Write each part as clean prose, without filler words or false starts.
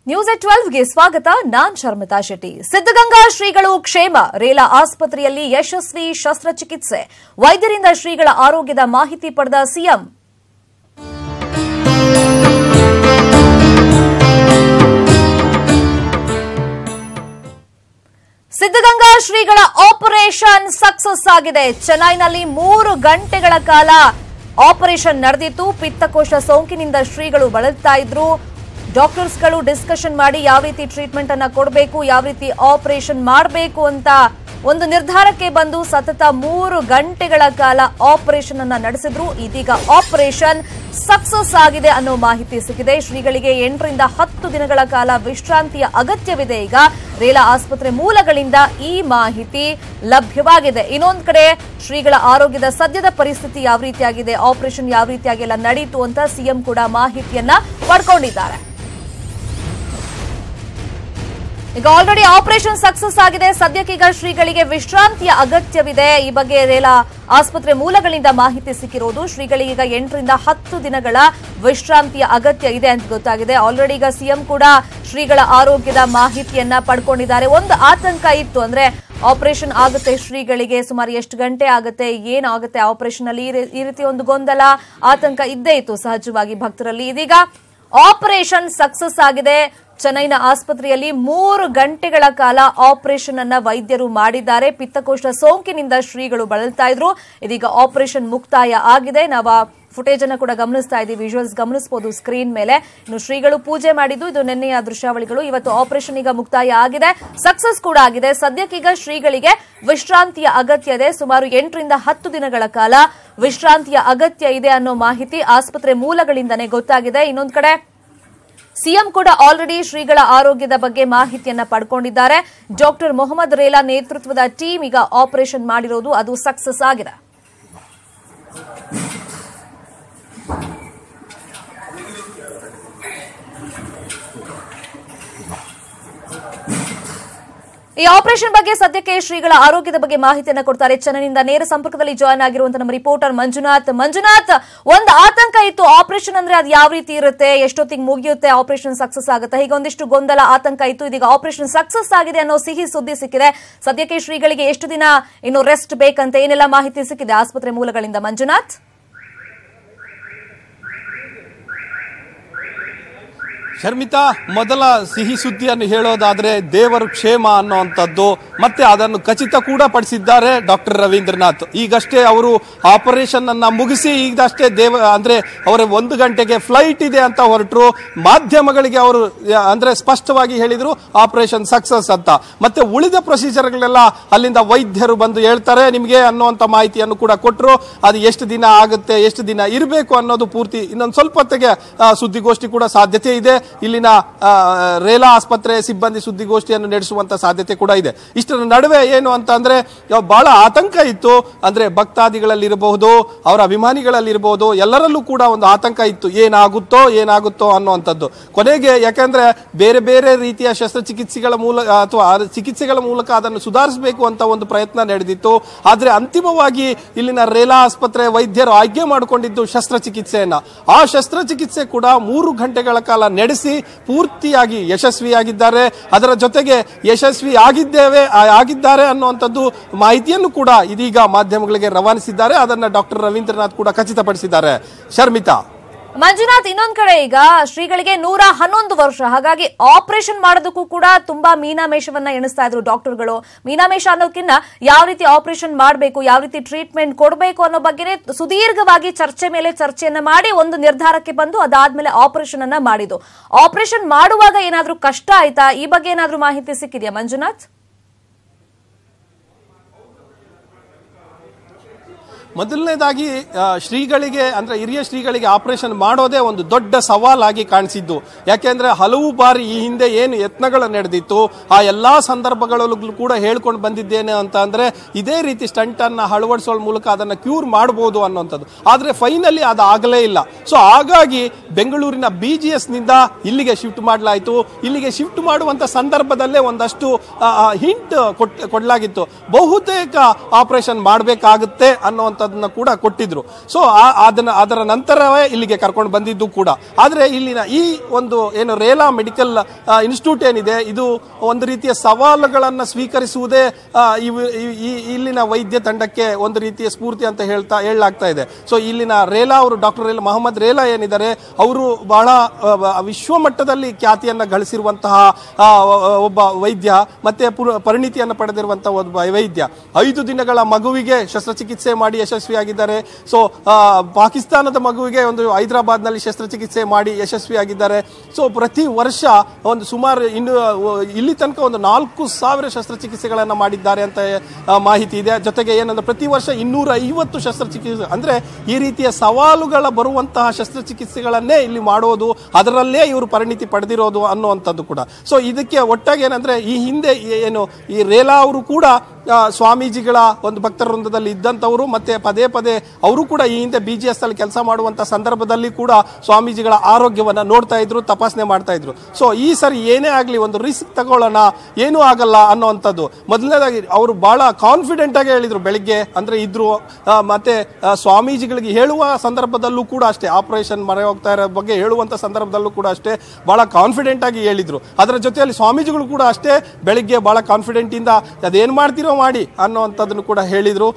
News ಎಟ್ 12ಗೆ ಸ್ವಾಗತ. ನಾನ್ ಶರ್ಮಿತಾ ಶೆಟ್ಟಿ. ಸಿದ್ಧಗಂಗಾ ಶ್ರೀಗಳು ಕ್ಷೇಮ, ರೇಲಾ ಆಸ್ಪತ್ರೆಯಲ್ಲಿ ಯಶಸ್ವಿ ಶಸ್ತ್ರಚಿಕಿತ್ಸೆ, ವೈದ್ಯರಿಂದ ಶ್ರೀಗಳ ಆರೋಗ್ಯದ ಮಾಹಿತಿ ಪಡೆದ ಸಿಎಂ. ಸಿದ್ಧಗಂಗಾ ಶ್ರೀಗಳ ಆಪರೇಷನ್ ಸಕ್ಸಸ್ ಆಗಿದೆ. ಚೆನ್ನೈನಲ್ಲಿ 3 ಗಂಟೆಗಳ ಕಾಲ ಆಪರೇಷನ್ ನಡೆದಿತ್ತು. ಪಿತ್ತಕೋಶ ಸೋಂಕಿನಿಂದ ಶ್ರೀಗಳು ಬಳಲ್ತಾ ಇದ್ರು. ಡಾಕ್ಟರ್ಸ್ಗಳು ಡಿಸ್ಕಷನ್ ಮಾಡಿ ಯಾವ ರೀತಿ ಟ್ರೀಟ್ಮೆಂಟ್ ಅನ್ನ ಕೊಡಬೇಕು, ಯಾವ ರೀತಿ ಆಪರೇಷನ್ ಮಾಡಬೇಕು ಅಂತ ಒಂದು ನಿರ್ಧಾರಕ್ಕೆ ಬಂದು ಸತತ 3 ಗಂಟೆಗಳ ಕಾಲ ಆಪರೇಷನ್ ಅನ್ನ ನಡೆಸಿದ್ರು. ಇದೀಗ ಆಪರೇಷನ್ ಸಕ್ಸಸ್ ಆಗಿದೆ ಅನ್ನೋ ಮಾಹಿತಿ ಸಿಕ್ಕಿದೆ. ಶ್ರೀಗಳಿಗೆ 8 ರಿಂದ 10 ದಿನಗಳ ಕಾಲ ವಿಶ್ರಾಂತಿಯ ಅಗತ್ಯವಿದೆ. ಈಗ ರೇಲಾ ಆಸ್ಪತ್ರೆ ಮೂಲಗಳಿಂದ ಈ ಮಾಹಿತಿ ಲಭ್ಯವಾಗಿದೆ. ಇನ್ನೊಂದು ಕಡೆ ಶ್ರೀಗಳ ಆರೋಗ್ಯದ ಸದ್ಯದ ಪರಿಸ್ಥಿತಿ ಯಾವ ರೀತಿಯಾಗಿದೆ, ಆಪರೇಷನ್ ಯಾವ ರೀತಿಯಾಗಿ ಎಲ್ಲ ನಡೆಯಿತು ಅಂತ ಸಿಎಂ ಕೂಡ ಮಾಹಿತಿಯನ್ನ ಪಡ್ಕೊಂಡಿದ್ದಾರೆ. ಈಗ ಆಲ್ರೆಡಿ ಆಪರೇಷನ್ ಸಕ್ಸಸ್ ಆಗಿದೆ. ಸದ್ಯಕ್ಕೀಗ ಶ್ರೀಗಳಿಗೆ ವಿಶ್ರಾಂತಿಯ ಅಗತ್ಯವಿದೆ. ಈ ಬಗ್ಗೆ ರೇಲಾ ಆಸ್ಪತ್ರೆ ಮೂಲಗಳಿಂದ ಮಾಹಿತಿ ಸಿಕ್ಕಿರೋದು. ಶ್ರೀಗಳಿಗೀಗ 8 ರಿಂದ 10 ದಿನಗಳ ವಿಶ್ರಾಂತಿಯ ಅಗತ್ಯ ಇದೆ ಅಂತ ಗೊತ್ತಾಗಿದೆ. ಆಲ್ರೆಡಿ ಈಗ ಸಿಎಂ ಕೂಡ ಶ್ರೀಗಳ ಆರೋಗ್ಯದ ಮಾಹಿತಿಯನ್ನ ಪಡ್ಕೊಂಡಿದ್ದಾರೆ. ಒಂದು ಆತಂಕ ಇತ್ತು, ಅಂದ್ರೆ ಆಪರೇಷನ್ ಆಗುತ್ತೆ ಶ್ರೀಗಳಿಗೆ, ಸುಮಾರು ಎಷ್ಟು ಗಂಟೆ ಆಗುತ್ತೆ, ಏನಾಗುತ್ತೆ ಆಪರೇಷನ್ ಅಲ್ಲಿ, ಈ ರೀತಿ ಒಂದು ಗೊಂದಲ ಆತಂಕ ಇದ್ದೇ ಇತ್ತು ಸಹಜವಾಗಿ ಭಕ್ತರಲ್ಲಿ. ಇದೀಗ ಆಪರೇಷನ್ ಸಕ್ಸಸ್ ಆಗಿದೆ. ಚೆನ್ನೈನ ಆಸ್ಪತ್ರೆಯಲ್ಲಿ 3 ಗಂಟೆಗಳ ಕಾಲ ಆಪರೇಷನ್ ಅನ್ನ ವೈದ್ಯರು ಮಾಡಿದ್ದಾರೆ. ಪಿತ್ತಕೋಶ ಸೋಂಕಿನಿಂದ ಶ್ರೀಗಳು ಬಳಲ್ತಾ ಇದ್ರು. ಇದೀಗ ಆಪರೇಷನ್ ಮುಕ್ತಾಯ ಆಗಿದೆ. ನಾವು ಫುಟೇಜ್ ಅನ್ನ ಕೂಡ ಗಮನಿಸ್ತಾ ಇದ್ದೀವಿ, ವಿಜುವಲ್ಸ್ ಗಮನಿಸಬಹುದು ಸ್ಕ್ರೀನ್ ಮೇಲೆ. ಇನ್ನು ಶ್ರೀಗಳು ಪೂಜೆ ಮಾಡಿದ್ದು ಇದು ನಿನ್ನೆಯ ದೃಶ್ಯಾವಳಿಗಳು. ಇವತ್ತು ಆಪರೇಷನ್ ಈಗ ಮುಕ್ತಾಯ ಆಗಿದೆ, ಸಕ್ಸಸ್ ಕೂಡ ಆಗಿದೆ. ಸದ್ಯಕ್ಕೀಗ ಶ್ರೀಗಳಿಗೆ ವಿಶ್ರಾಂತಿಯ ಅಗತ್ಯ ಇದೆ. ಸುಮಾರು 8 ರಿಂದ 10 ದಿನಗಳ ಕಾಲ ವಿಶ್ರಾಂತಿಯ ಅಗತ್ಯ ಇದೆ ಅನ್ನೋ ಮಾಹಿತಿ ಆಸ್ಪತ್ರೆ ಮೂಲಗಳಿಂದನೇ ಗೊತ್ತಾಗಿದೆ. ಇನ್ನೊಂದು ಕಡೆ ಸಿಎಂ ಕೂಡ ಆಲ್ರೆಡಿ ಶ್ರೀಗಳ ಆರೋಗ್ಯದ ಬಗ್ಗೆ ಮಾಹಿತಿಯನ್ನ ಪಡ್ಕೊಂಡಿದ್ದಾರೆ. ಡಾಕ್ಟರ್ ಮೊಹಮ್ಮದ್ ರೇಲಾ ನೇತೃತ್ವದ ಟೀಮ್ ಈಗ ಆಪರೇಷನ್ ಮಾಡಿರೋದು, ಅದು ಸಕ್ಸಸ್ ಆಗಿದೆ. ಈ ಆಪರೇಷನ್ ಬಗ್ಗೆ ಸದ್ಯಕ್ಕೆ ಶ್ರೀಗಳ ಆರೋಗ್ಯದ ಬಗ್ಗೆ ಮಾಹಿತಿಯನ್ನ ಕೊಡ್ತಾರೆ. ಚೆನ್ನೈನಿಂದ ನೇರ ಸಂಪರ್ಕದಲ್ಲಿ ಜಾಯ್ನ್ ಆಗಿರುವಂತಹ ನಮ್ಮ ರಿಪೋರ್ಟರ್ ಮಂಜುನಾಥ್, ಒಂದು ಆತಂಕ ಇತ್ತು, ಆಪರೇಷನ್ ಅಂದ್ರೆ ಅದು ಯಾವ ರೀತಿ ಇರುತ್ತೆ, ಎಷ್ಟೊತ್ತಿಗೆ ಮುಗಿಯುತ್ತೆ, ಆಪರೇಷನ್ ಸಕ್ಸಸ್ ಆಗುತ್ತೆ, ಹೀಗೆ ಒಂದಿಷ್ಟು ಗೊಂದಲ ಆತಂಕ ಇತ್ತು. ಇದೀಗ ಆಪರೇಷನ್ ಸಕ್ಸಸ್ ಆಗಿದೆ ಅನ್ನೋ ಸಿಹಿ ಸುದ್ದಿ ಸಿಕ್ಕಿದೆ. ಸದ್ಯಕ್ಕೆ ಶ್ರೀಗಳಿಗೆ ಎಷ್ಟು ದಿನ ಇನ್ನು ರೆಸ್ಟ್ ಬೇಕಂತ ಏನೆಲ್ಲ ಮಾಹಿತಿ ಸಿಕ್ಕಿದೆ ಆಸ್ಪತ್ರೆ ಮೂಲಗಳಿಂದ ಮಂಜುನಾಥ್? ಶರ್ಮಿತಾ, ಮೊದಲ ಸಿಹಿ ಸುದ್ದಿಯನ್ನು ಹೇಳೋದಾದ್ರೆ ದೇವರು ಕ್ಷೇಮ ಅನ್ನುವಂಥದ್ದು, ಮತ್ತೆ ಅದನ್ನು ಖಚಿತ ಕೂಡ ಪಡಿಸಿದ್ದಾರೆ ಡಾಕ್ಟರ್ ರವೀಂದ್ರನಾಥ್. ಈಗಷ್ಟೇ ಅವರು ಆಪರೇಷನ್ ಅನ್ನ ಮುಗಿಸಿ ಈಗಷ್ಟೇ ಅಂದ್ರೆ ಅವರ 1 ಗಂಟೆಗೆ ಫ್ಲೈಟ್ ಇದೆ ಅಂತ ಹೊರಟರು. ಮಾಧ್ಯಮಗಳಿಗೆ ಅವರು ಅಂದ್ರೆ ಸ್ಪಷ್ಟವಾಗಿ ಹೇಳಿದ್ರು ಆಪರೇಷನ್ ಸಕ್ಸಸ್ ಅಂತ. ಮತ್ತೆ ಉಳಿದ ಪ್ರೊಸೀಜರ್ಗಳೆಲ್ಲ ಅಲ್ಲಿಂದ ವೈದ್ಯರು ಬಂದು ಹೇಳ್ತಾರೆ ನಿಮಗೆ ಅನ್ನುವಂಥ ಮಾಹಿತಿಯನ್ನು ಕೂಡ ಕೊಟ್ಟರು. ಅದು ಎಷ್ಟು ದಿನ ಆಗುತ್ತೆ, ಎಷ್ಟು ದಿನ ಇರಬೇಕು ಅನ್ನೋದು ಪೂರ್ತಿ ಇನ್ನೊಂದು ಸ್ವಲ್ಪ ಹೊತ್ತಿಗೆ ಸುದ್ದಿಗೋಷ್ಠಿ ಕೂಡ ಸಾಧ್ಯತೆ ಇದೆ. ಇಲ್ಲಿನ ರೇಲಾ ಆಸ್ಪತ್ರೆ ಸಿಬ್ಬಂದಿ ಸುದ್ದಿಗೋಷ್ಠಿಯನ್ನು ನಡೆಸುವಂತ ಸಾಧ್ಯತೆ ಕೂಡ ಇದೆ. ಇಷ್ಟರ ನಡುವೆ ಏನು ಅಂತ ಅಂದ್ರೆ ಬಹಳ ಆತಂಕ ಇತ್ತು. ಅಂದ್ರೆ ಭಕ್ತಾದಿಗಳಲ್ಲಿರಬಹುದು, ಅವರ ಅಭಿಮಾನಿಗಳಲ್ಲಿರಬಹುದು, ಎಲ್ಲರಲ್ಲೂ ಕೂಡ ಒಂದು ಆತಂಕ ಇತ್ತು, ಏನಾಗುತ್ತೋ ಅನ್ನುವಂಥದ್ದು. ಕೊನೆಗೆ ಯಾಕಂದ್ರೆ ಬೇರೆ ಬೇರೆ ರೀತಿಯ ಶಸ್ತ್ರಚಿಕಿತ್ಸೆಗಳ ಮೂಲಕ ಅಥವಾ ಚಿಕಿತ್ಸೆಗಳ ಮೂಲಕ ಅದನ್ನು ಸುಧಾರಿಸಬೇಕು ಅಂತ ಒಂದು ಪ್ರಯತ್ನ ನಡೆದಿತ್ತು. ಆದ್ರೆ ಅಂತಿಮವಾಗಿ ಇಲ್ಲಿನ ರೇಲಾ ಆಸ್ಪತ್ರೆ ವೈದ್ಯರು ಆಯ್ಕೆ ಮಾಡಿಕೊಂಡಿದ್ದು ಶಸ್ತ್ರಚಿಕಿತ್ಸೆಯನ್ನ. ಆ ಶಸ್ತ್ರಚಿಕಿತ್ಸೆ ಕೂಡ 3 ಗಂಟೆಗಳ ಕಾಲ ನಡೆಸಿ ಪೂರ್ತಿಯಾಗಿ ಯಶಸ್ವಿಯಾಗಿದ್ದಾರೆ. ಅದರ ಜೊತೆಗೆ ಯಶಸ್ವಿ ಆಗಿದ್ದಾರೆ ಅನ್ನುವಂಥದ್ದು ಮಾಹಿತಿಯನ್ನು ಕೂಡ ಇದೀಗ ಮಾಧ್ಯಮಗಳಿಗೆ ರವಾನಿಸಿದ್ದಾರೆ. ಅದನ್ನ ಡಾಕ್ಟರ್ ರವೀಂದ್ರನಾಥ್ ಕೂಡ ಖಚಿತಪಡಿಸಿದ್ದಾರೆ. ಶರ್ಮಿತಾ, ಮಂಜುನಾಥ್, ಇನ್ನೊಂದ್ ಕಡೆ ಈಗ ಶ್ರೀಗಳಿಗೆ 111 ವರ್ಷ, ಹಾಗಾಗಿ ಆಪರೇಷನ್ ಮಾಡೋದಕ್ಕೂ ಕೂಡ ತುಂಬಾ ಮೀನಾಮೇಷವನ್ನ ಎಣಿಸ್ತಾ ಇದ್ರು ಡಾಕ್ಟರ್ಗಳು. ಮೀನಾಮೇಷ ಅನ್ನೋದಕ್ಕಿಂತ ಯಾವ ರೀತಿ ಆಪರೇಷನ್ ಮಾಡಬೇಕು, ಯಾವ ರೀತಿ ಟ್ರೀಟ್ಮೆಂಟ್ ಕೊಡಬೇಕು ಅನ್ನೋ ಬಗ್ಗೆ ಸುದೀರ್ಘವಾಗಿ ಚರ್ಚೆ ಮೇಲೆ ಚರ್ಚೆಯನ್ನ ಮಾಡಿ ಒಂದು ನಿರ್ಧಾರಕ್ಕೆ ಬಂದು ಅದಾದ್ಮೇಲೆ ಆಪರೇಷನ್ ಅನ್ನ ಮಾಡಿದ್ದು. ಆಪರೇಷನ್ ಮಾಡುವಾಗ ಏನಾದ್ರೂ ಕಷ್ಟ ಆಯ್ತಾ? ಈ ಬಗ್ಗೆ ಏನಾದ್ರೂ ಮಾಹಿತಿ ಸಿಕ್ಕಿದೆಯಾ ಮಂಜುನಾಥ್? ಮೊದಲನೇದಾಗಿ ಶ್ರೀಗಳಿಗೆ ಅಂದ್ರೆ ಹಿರಿಯ ಶ್ರೀಗಳಿಗೆ ಆಪರೇಷನ್ ಮಾಡೋದೇ ಒಂದು ದೊಡ್ಡ ಸವಾಲಾಗಿ ಕಾಣಿಸಿದ್ದು. ಯಾಕೆಂದ್ರೆ ಹಲವು ಬಾರಿ ಈ ಹಿಂದೆ ಏನು ಯತ್ನಗಳು ನಡೆದಿತ್ತು ಆ ಎಲ್ಲಾ ಸಂದರ್ಭಗಳಲ್ಲೂ ಕೂಡ ಹೇಳ್ಕೊಂಡು ಬಂದಿದ್ದೇನೆ ಅಂತ ಅಂದ್ರೆ ಇದೇ ರೀತಿ ಸ್ಟಂಟ್ ಅನ್ನ ಅಳವಡಿಸೋ ಮೂಲಕ ಅದನ್ನ ಕ್ಯೂರ್ ಮಾಡಬಹುದು ಅನ್ನುವಂಥದ್ದು. ಆದ್ರೆ ಫೈನಲಿ ಅದು ಆಗಲೇ ಇಲ್ಲ. ಸೊ ಹಾಗಾಗಿ ಬೆಂಗಳೂರಿನ BGS ನಿಂದ ಇಲ್ಲಿಗೆ ಶಿಫ್ಟ್ ಮಾಡಲಾಯಿತು. ಇಲ್ಲಿಗೆ ಶಿಫ್ಟ್ ಮಾಡುವಂತ ಸಂದರ್ಭದಲ್ಲೇ ಒಂದಷ್ಟು ಹಿಂಟ್ ಕೊಡಲಾಗಿತ್ತು, ಬಹುತೇಕ ಆಪರೇಷನ್ ಮಾಡಬೇಕಾಗುತ್ತೆ ಅನ್ನುವಂಥ ಅನ್ನುವಂಥದ್ದನ್ನ ಕೂಡ ಕೊಟ್ಟಿದ್ರು. ಸೊ ಅದರ ನಂತರವೇ ಇಲ್ಲಿಗೆ ಕರ್ಕೊಂಡು ಬಂದಿದ್ದು ಕೂಡ. ಆದರೆ ಇಲ್ಲಿನ ಈ ಒಂದು ಏನು ರೇಲಾ ಮೆಡಿಕಲ್ ಇನ್ಸ್ಟಿಟ್ಯೂಟ್ ಏನಿದೆ, ಇದು ಒಂದು ರೀತಿಯ ಸವಾಲುಗಳನ್ನು ಸ್ವೀಕರಿಸುವುದೇ ಇಲ್ಲಿನ ವೈದ್ಯ ತಂಡಕ್ಕೆ ಒಂದು ರೀತಿಯ ಸ್ಫೂರ್ತಿ ಅಂತ ಹೇಳಲಾಗ್ತಾ ಇದೆ. ಸೊ ಇಲ್ಲಿನ ರೇಲಾ ಅವರು, ಡಾಕ್ಟರ್ ಮೊಹಮ್ಮದ್ ರೇಲಾ ಏನಿದ್ದಾರೆ, ಅವರು ಬಹಳ ವಿಶ್ವಮಟ್ಟದಲ್ಲಿ ಖ್ಯಾತಿಯನ್ನ ಗಳಿಸಿರುವಂತಹ ಒಬ್ಬ ವೈದ್ಯ, ಮತ್ತೆ ಪರಿಣಿತಿಯನ್ನು ಪಡೆದಿರುವಂತಹ ಒಬ್ಬ ವೈದ್ಯ. 5 ದಿನಗಳ ಮಗುವಿಗೆ ಶಸ್ತ್ರಚಿಕಿತ್ಸೆ ಮಾಡಿ ಯಶಸ್ವಿಯಾಗಿದ್ದಾರೆ. ಸೊ ಪಾಕಿಸ್ತಾನದ ಮಗುವಿಗೆ ಒಂದು ಹೈದರಾಬಾದ್ನಲ್ಲಿ ಶಸ್ತ್ರಚಿಕಿತ್ಸೆ ಮಾಡಿ ಯಶಸ್ವಿಯಾಗಿದ್ದಾರೆ. ಸೊ ಪ್ರತಿ ವರ್ಷ ಒಂದು ಸುಮಾರು ಇಲ್ಲಿ ತನಕ ಒಂದು 4,000 ಶಸ್ತ್ರಚಿಕಿತ್ಸೆಗಳನ್ನು ಮಾಡಿದ್ದಾರೆ ಅಂತ ಮಾಹಿತಿ ಇದೆ. ಜೊತೆಗೆ ಏನಂದ್ರೆ ಪ್ರತಿ ವರ್ಷ 250 ಶಸ್ತ್ರಚಿಕಿತ್ಸೆ, ಅಂದ್ರೆ ಈ ರೀತಿಯ ಸವಾಲುಗಳ ಬರುವಂತಹ ಶಸ್ತ್ರಚಿಕಿತ್ಸೆಗಳನ್ನೇ ಇಲ್ಲಿ ಮಾಡೋದು, ಅದರಲ್ಲೇ ಇವರು ಪರಿಣಿತಿ ಪಡೆದಿರೋದು ಅನ್ನುವಂಥದ್ದು ಕೂಡ. ಸೊ ಇದಕ್ಕೆ ಒಟ್ಟಾಗಿ ಏನಂದ್ರೆ ಈ ಹಿಂದೆ ಏನು ಈ ರೇಲಾ ಅವರು ಕೂಡ ಸ್ವಾಮೀಜಿಗಳ ಒಂದು ಭಕ್ತರ ವೃಂದದಲ್ಲಿ ಇದ್ದಂಥವರು, ಮತ್ತೆ ಪದೇ ಪದೇ ಅವರು ಕೂಡ ಈ ಹಿಂದೆ BGS ಅಲ್ಲಿ ಕೆಲಸ ಮಾಡುವಂತ ಸಂದರ್ಭದಲ್ಲಿ ಕೂಡ ಸ್ವಾಮೀಜಿಗಳ ಆರೋಗ್ಯವನ್ನ ನೋಡ್ತಾ ಇದ್ರು, ತಪಾಸಣೆ ಮಾಡ್ತಾ ಇದ್ರು. ಸೊ ಈ ಸರಿ ಏನೇ ಆಗ್ಲಿ ಒಂದು ರಿಸ್ಕ್ ತಗೊಳ್ಳೋಣ, ಏನೂ ಆಗಲ್ಲ ಅನ್ನೋವಂಥದ್ದು. ಮೊದಲನೇದಾಗಿ ಅವರು ಬಹಳ ಕಾನ್ಫಿಡೆಂಟ್ ಆಗಿ ಹೇಳಿದ್ರು ಬೆಳಿಗ್ಗೆ, ಅಂದ್ರೆ ಇದ್ರು. ಮತ್ತೆ ಸ್ವಾಮೀಜಿಗಳಿಗೆ ಹೇಳುವ ಸಂದರ್ಭದಲ್ಲೂ ಕೂಡ ಅಷ್ಟೇ, ಆಪರೇಷನ್ ಮೊರೆ ಹೋಗ್ತಾ ಇರೋ ಬಗ್ಗೆ ಹೇಳುವಂತ ಸಂದರ್ಭದಲ್ಲೂ ಕೂಡ ಅಷ್ಟೇ ಬಹಳ ಕಾನ್ಫಿಡೆಂಟ್ ಆಗಿ ಹೇಳಿದ್ರು. ಅದರ ಜೊತೆಯಲ್ಲಿ ಸ್ವಾಮೀಜಿಗಳು ಕೂಡ ಅಷ್ಟೇ ಬೆಳಿಗ್ಗೆ ಬಹಳ ಕಾನ್ಫಿಡೆಂಟ್ ಇಂದ ಅದೇನ್ ಮಾಡ್ತಿರೋ ಮಾಡಿ ಅನ್ನೋಂಥದ್ದನ್ನು ಕೂಡ ಹೇಳಿದ್ರು.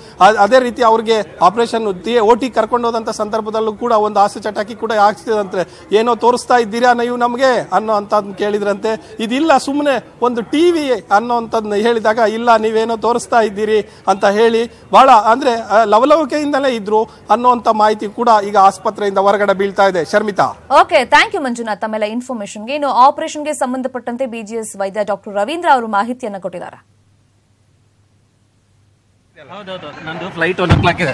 ಅದೇ ರೀತಿ ಅವ್ರಿಗೆ ಆಪರೇಷನ್ OT ಕರ್ಕೊಂಡು ಹೋದಂತ ಸಂದರ್ಭದಲ್ಲೂ ಕೂಡ ಒಂದು ಆಸೆ ಚಟಾಕಿ ಕೂಡ ಆಗ್ತಿದಂತೆ, ಏನೋ ತೋರಿಸ್ತಾ ಇದ್ದೀರಾ ನೀವು ನಮಗೆ ಅನ್ನೋ ಅಂತದನ್ನ ಕೇಳಿದ್ರಂತೆ. ಇದಿಲ್ಲ, ಸುಮ್ಮನೆ ಒಂದು ಟಿವಿ ಅನ್ನೋಂಥದ್ದನ್ನ ಹೇಳಿದಾಗ, ಇಲ್ಲ ನೀವೇನೋ ತೋರಿಸ್ತಾ ಇದ್ದೀರಿ ಅಂತ ಹೇಳಿ ಬಹಳ ಅಂದ್ರೆ ಲವಲವಿಕೆಯಿಂದಲೇ ಇದ್ರು ಅನ್ನೋಂಥ ಮಾಹಿತಿ ಕೂಡ ಈಗ ಆಸ್ಪತ್ರೆಯಿಂದ ಹೊರಗಡೆ ಬೀಳ್ತಾ ಇದೆ. Sharmita, okay, thank you Manjunath ತಮ್ಮೆಲ್ಲ ಇನ್ಫಾರ್ಮೇಶನ್ಗೆ. ಇನ್ನು ಆಪರೇಷನ್ಗೆ ಸಂಬಂಧಪಟ್ಟಂತೆ BGS ವೈದ್ಯ ಡಾಕ್ಟರ್ ರವೀಂದ್ರ ಅವರು ಮಾಹಿತಿಯನ್ನು ಕೊಟ್ಟಿದ್ದಾರೆ. ಹೌದೌದು, ನಂದು ಫ್ಲೈಟ್ 1 o'clock ಇದೆ.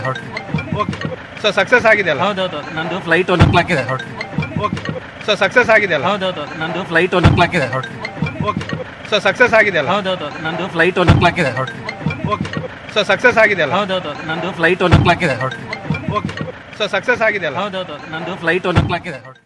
ಓಕೆ, ಸೊ ಸಕ್ಸಸ್ ಆಗಿದೆ ಅಲ್ಲ? ಹೌದೌದು, ನಂದು ಫ್ಲೈಟ್ 1 o'clock ಇದೆ. ಓಕೆ, ಸೊ ಸಕ್ಸಸ್ ಆಗಿದೆ ಅಲ್ಲ? ಹೌದೌದು, ನಂದು ಫ್ಲೈಟ್ 1 o'clock ಇದೆ. ಓಕೆ, ಸೊ ಸಕ್ಸಸ್ ಆಗಿದೆ ಅಲ್ಲ? ಹೌದೌದು, ನಂದು ಫ್ಲೈಟ್ 1 o'clock ಇದೆ. ಓಕೆ, ಸೊ ಸಕ್ಸಸ್ ಆಗಿದೆ ಅಲ್ಲ? ಹೌದೌದು, ನಂದು ಫ್ಲೈಟ್ 1 o'clock ಇದೆ. ಓಕೆ, ಸೊ ಸಕ್ಸಸ್ ಆಗಿದೆ ಅಲ್ಲ? ಹೌದೌದು, ನಂದು ಫ್ಲೈಟ್ 1 o'clock ಇದೆ.